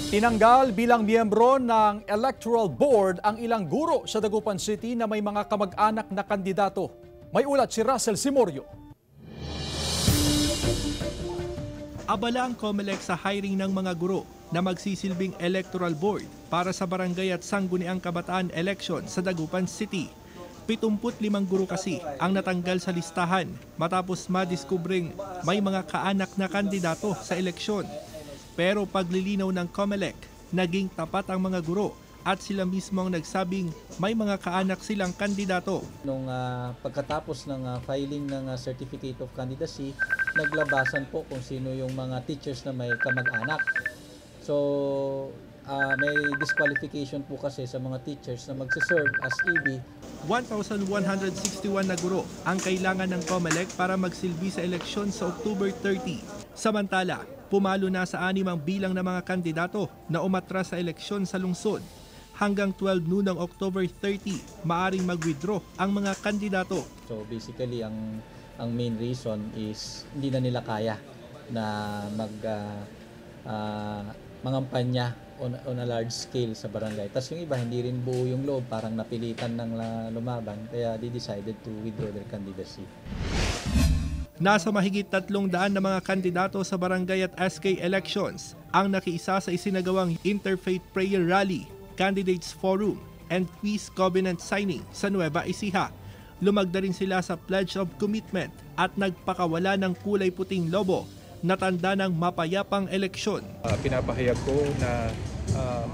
Tinanggal bilang miyembro ng Electoral Board ang ilang guro sa Dagupan City na may mga kamag-anak na kandidato. May ulat si Russell Simorio. Abala ang COMELEC sa hiring ng mga guro na magsisilbing Electoral Board para sa barangay at sangguniang kabataan election sa Dagupan City. 75 guro kasi ang natanggal sa listahan matapos madiskubring may mga kaanak na kandidato sa eleksyon. Pero paglilinaw ng COMELEC, naging tapat ang mga guro at sila mismo ang nagsabing may mga kaanak silang kandidato. Nung pagkatapos ng filing ng Certificate of Candidacy, naglabasan po kung sino yung mga teachers na may kamag-anak. So may disqualification po kasi sa mga teachers na magsiserve as EB. 1,161 na guro ang kailangan ng COMELEC para magsilbi sa eleksyon sa October 30. Samantala, pumalo na sa 6 ang bilang ng mga kandidato na umatras sa eleksyon sa lungsod. Hanggang 12 noon ng October 30, maaring mag-withdraw ang mga kandidato. So basically, ang main reason is hindi na nila kaya na mangampanya on a large scale sa barangay. Tapos yung iba, hindi rin buo yung loob, parang napilitan ng lumaban, kaya they decided to withdraw their candidacy. Nasa mahigit 300 na mga kandidato sa barangay at SK elections ang nakiisa sa isinagawang Interfaith Prayer Rally, Candidates Forum, and Peace Covenant Signing sa Nueva Ecija. Lumagda rin sila sa Pledge of Commitment at nagpakawala ng kulay puting lobo na tanda ng mapayapang eleksyon. Pinapahayag ko na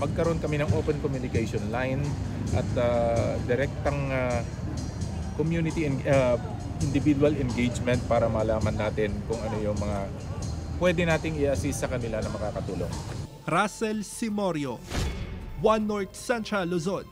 magkaroon kami ng open communication line at direktang community individual engagement para malaman natin kung ano yung mga pwede nating i-assist sa kanila na makakatulong. Russell Simorio, One North Central Luzon.